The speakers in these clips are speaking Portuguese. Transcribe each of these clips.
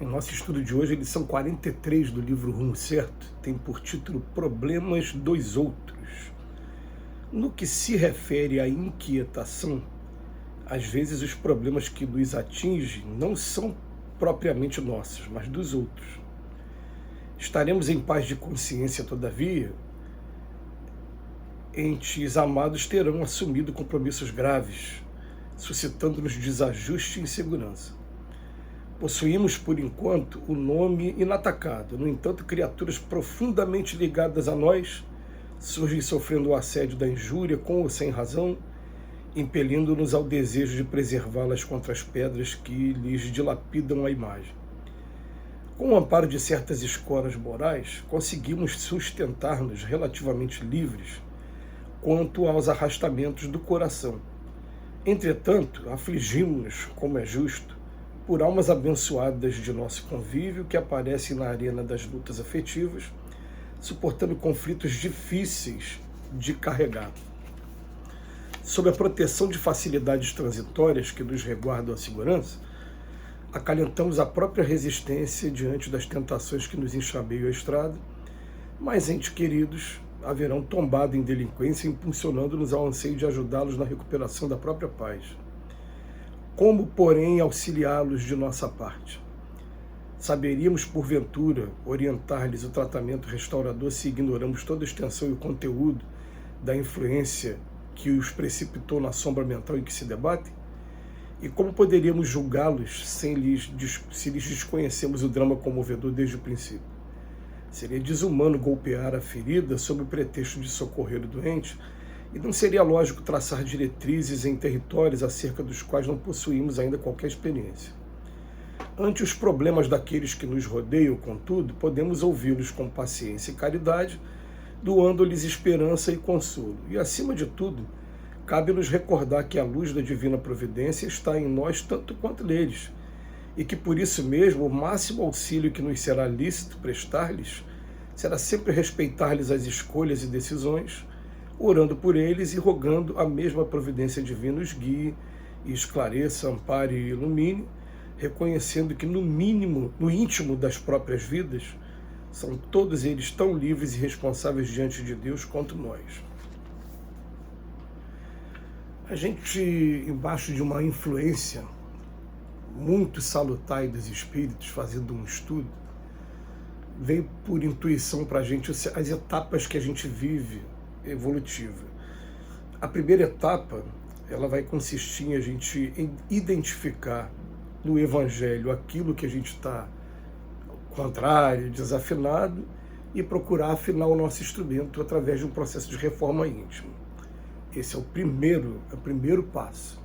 Em nosso estudo de hoje, a lição 43 do livro Rumo Certo tem por título Problemas dos Outros. No que se refere à inquietação, às vezes os problemas que nos atingem não são propriamente nossos, mas dos outros. Estaremos em paz de consciência, todavia, entes amados terão assumido compromissos graves, suscitando-nos desajuste e insegurança. Possuímos, por enquanto, o nome inatacado. No entanto, criaturas profundamente ligadas a nós surgem sofrendo o assédio da injúria, com ou sem razão, impelindo-nos ao desejo de preservá-las contra as pedras que lhes dilapidam a imagem. Com o amparo de certas escolas morais, conseguimos sustentar-nos relativamente livres quanto aos arrastamentos do coração. Entretanto, afligimos-nos, como é justo, por almas abençoadas de nosso convívio que aparecem na arena das lutas afetivas, suportando conflitos difíceis de carregar. Sob a proteção de facilidades transitórias que nos resguardam a segurança, acalentamos a própria resistência diante das tentações que nos enxameiam a estrada, mas entes queridos haverão tombado em delinquência, impulsionando-nos ao anseio de ajudá-los na recuperação da própria paz. Como, porém, auxiliá-los de nossa parte? Saberíamos, porventura, orientar-lhes o tratamento restaurador se ignoramos toda a extensão e o conteúdo da influência que os precipitou na sombra mental em que se debatem? E como poderíamos julgá-los se lhes desconhecemos o drama comovedor desde o princípio? Seria desumano golpear a ferida sob o pretexto de socorrer o doente, e não seria lógico traçar diretrizes em territórios acerca dos quais não possuímos ainda qualquer experiência. Ante os problemas daqueles que nos rodeiam, contudo, podemos ouvi-los com paciência e caridade, doando-lhes esperança e consolo. E, acima de tudo, cabe-nos recordar que a luz da divina providência está em nós tanto quanto neles, e que, por isso mesmo, o máximo auxílio que nos será lícito prestar-lhes será sempre respeitar-lhes as escolhas e decisões, orando por eles e rogando a mesma providência divina os guie e esclareça, ampare e ilumine, reconhecendo que no mínimo, no íntimo das próprias vidas, são todos eles tão livres e responsáveis diante de Deus quanto nós. A gente, embaixo de uma influência muito salutar dos espíritos, fazendo um estudo, veio por intuição para a gente as etapas que a gente vive evolutiva. A primeira etapa, ela vai consistir em a gente identificar no Evangelho aquilo que a gente está contrário, desafinado, e procurar afinar o nosso instrumento através de um processo de reforma íntima. Esse é o primeiro passo.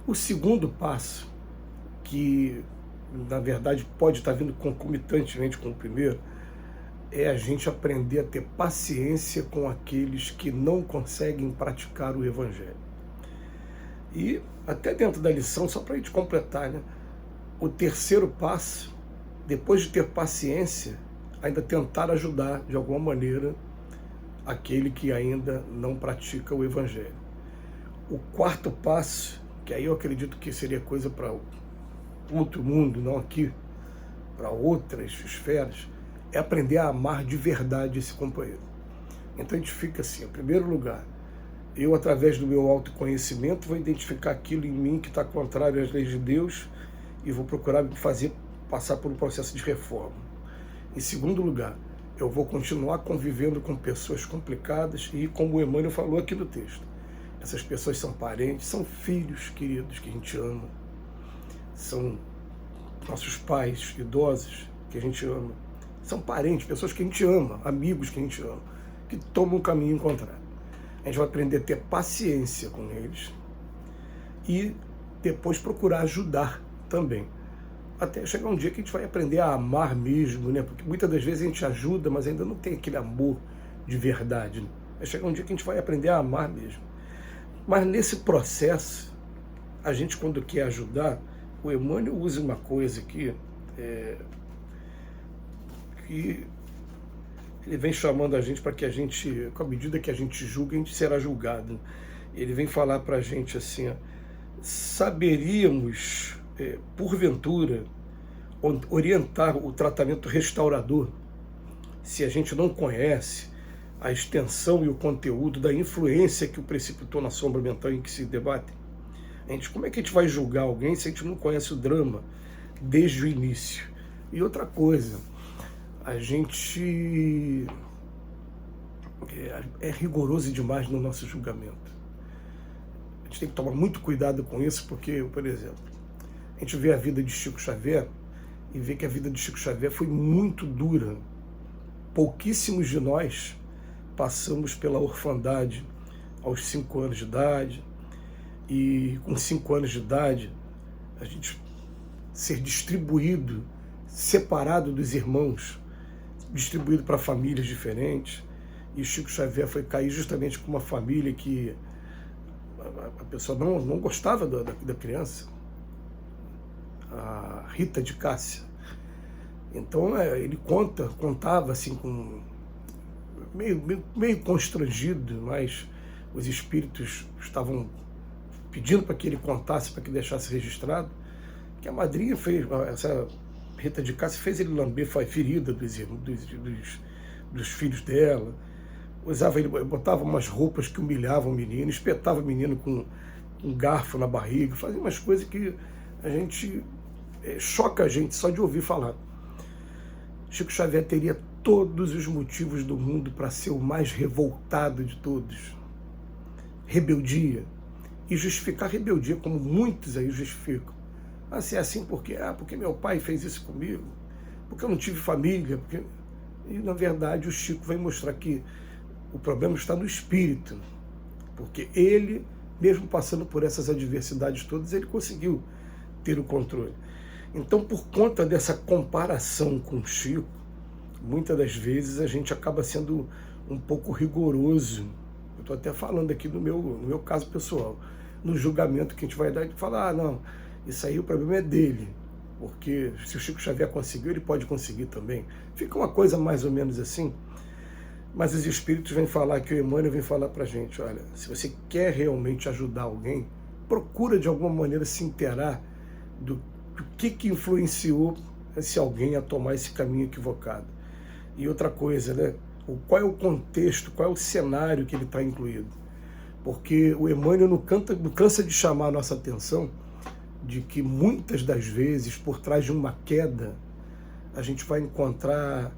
O segundo passo, que na verdade pode estar vindo concomitantemente com o primeiro, é a gente aprender a ter paciência com aqueles que não conseguem praticar o Evangelho. E até dentro da lição, só para a gente completar, né? O terceiro passo, depois de ter paciência, ainda tentar ajudar de alguma maneira aquele que ainda não pratica o Evangelho. O quarto passo, que aí eu acredito que seria coisa para outro mundo, não aqui, para outras esferas, é aprender a amar de verdade esse companheiro. Então a gente fica assim, em primeiro lugar, eu, através do meu autoconhecimento, vou identificar aquilo em mim que está contrário às leis de Deus e vou procurar me fazer passar por um processo de reforma. Em segundo lugar, eu vou continuar convivendo com pessoas complicadas e, como o Emmanuel falou aqui no texto, essas pessoas são parentes, são filhos queridos que a gente ama, são nossos pais idosos que a gente ama, são parentes, pessoas que a gente ama, amigos que a gente ama, que tomam um caminho contrário. A gente vai aprender a ter paciência com eles e depois procurar ajudar também. Até chegar um dia que a gente vai aprender a amar mesmo, né? Porque muitas das vezes a gente ajuda, mas ainda não tem aquele amor de verdade, né? Vai chegar um dia que a gente vai aprender a amar mesmo. Mas nesse processo, a gente, quando quer ajudar, o Emmanuel usa uma coisa aqui, que ele vem chamando a gente para que a gente, com a medida que a gente julga, a gente será julgado. Ele vem falar para a gente assim, saberíamos, porventura, orientar o tratamento restaurador se a gente não conhece a extensão e o conteúdo da influência que o precipitou na sombra mental em que se debate? Como é que a gente vai julgar alguém se a gente não conhece o drama desde o início? E outra coisa, a gente é rigoroso demais no nosso julgamento. A gente tem que tomar muito cuidado com isso, porque, por exemplo, a gente vê a vida de Chico Xavier e vê que a vida de Chico Xavier foi muito dura. Pouquíssimos de nós passamos pela orfandade aos 5 anos de idade, e com 5 anos de idade a gente ser distribuído, separado dos irmãos, distribuído para famílias diferentes. E Chico Xavier foi cair justamente com uma família que a pessoa não gostava da criança, a Rita de Cássia. Então ele contava assim, meio constrangido, mas os espíritos estavam pedindo para que ele contasse, para que deixasse registrado, que a madrinha fez, essa Rita de Cássia fez ele lamber a ferida dos filhos dela, ele botava umas roupas que humilhavam o menino, espetava o menino com um garfo na barriga, fazia umas coisas que a gente choca a gente só de ouvir falar. Chico Xavier teria todos os motivos do mundo para ser o mais revoltado de todos. Rebeldia. E justificar rebeldia, como muitos aí justificam. Ah, se é assim por quê? Ah, porque meu pai fez isso comigo, porque eu não tive família. E, na verdade, o Chico vai mostrar que o problema está no espírito, porque ele, mesmo passando por essas adversidades todas, ele conseguiu ter o controle. Então, por conta dessa comparação com o Chico, muitas das vezes a gente acaba sendo um pouco rigoroso. Eu estou até falando aqui no meu caso pessoal, no julgamento que a gente vai dar, e falar, não, isso aí o problema é dele, porque se o Chico Xavier conseguiu, ele pode conseguir também. Fica uma coisa mais ou menos assim, mas os espíritos vêm falar, que o Emmanuel vem falar para a gente, olha, se você quer realmente ajudar alguém, procura de alguma maneira se inteirar do que influenciou esse alguém a tomar esse caminho equivocado. E outra coisa, né? Qual é o contexto, qual é o cenário que ele está incluído? Porque o Emmanuel não cansa de chamar a nossa atenção de que muitas das vezes, por trás de uma queda, a gente vai encontrar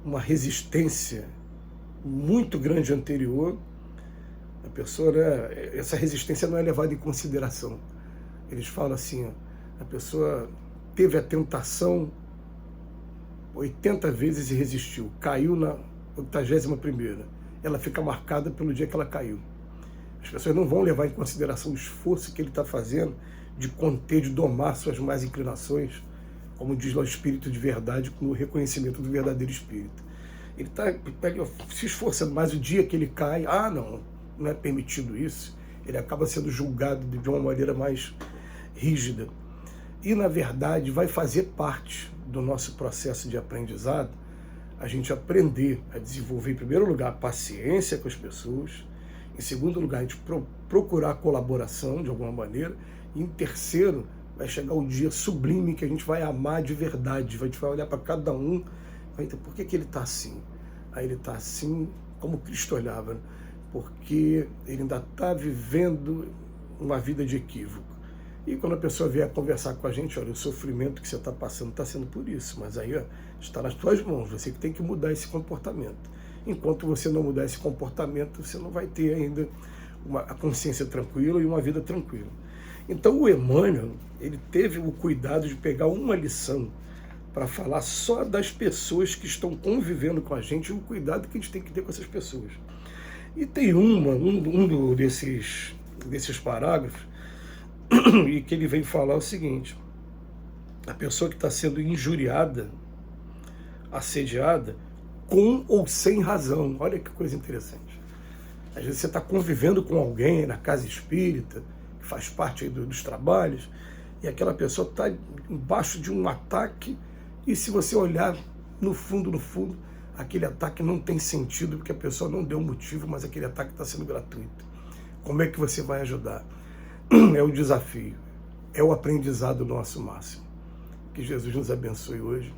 uma resistência muito grande anterior. A pessoa, né, essa resistência não é levada em consideração. Eles falam assim, a pessoa teve a tentação 80 vezes e resistiu, caiu na 81ª, ela fica marcada pelo dia que ela caiu. As pessoas não vão levar em consideração o esforço que ele está fazendo de conter, de domar suas más inclinações, como diz lá o Espírito de Verdade, com o reconhecimento do verdadeiro Espírito. Ele está se esforçando, mas o dia que ele cai, não é permitido isso, ele acaba sendo julgado de uma maneira mais rígida. E, na verdade, vai fazer parte do nosso processo de aprendizado a gente aprender a desenvolver, em primeiro lugar, a paciência com as pessoas, em segundo lugar, a gente procurar colaboração de alguma maneira, e em terceiro, vai chegar o dia sublime que a gente vai amar de verdade, a gente vai olhar para cada um, vai dizer, por que ele está assim? Aí ele está assim como Cristo olhava, né? Porque ele ainda está vivendo uma vida de equívoco. E quando a pessoa vier conversar com a gente, olha, o sofrimento que você está passando está sendo por isso, mas aí está nas tuas mãos, você que tem que mudar esse comportamento. Enquanto você não mudar esse comportamento, você não vai ter ainda a consciência tranquila e uma vida tranquila. Então o Emmanuel, ele teve o cuidado de pegar uma lição para falar só das pessoas que estão convivendo com a gente, e o cuidado que a gente tem que ter com essas pessoas. E tem um desses parágrafos, e que ele vem falar o seguinte: a pessoa que está sendo injuriada, assediada, com ou sem razão. Olha que coisa interessante. Às vezes você está convivendo com alguém na casa espírita, que faz parte aí dos trabalhos, e aquela pessoa está embaixo de um ataque, e se você olhar no fundo, aquele ataque não tem sentido, porque a pessoa não deu motivo, mas aquele ataque está sendo gratuito. Como é que você vai ajudar? É o desafio, é o aprendizado nosso máximo. Que Jesus nos abençoe hoje.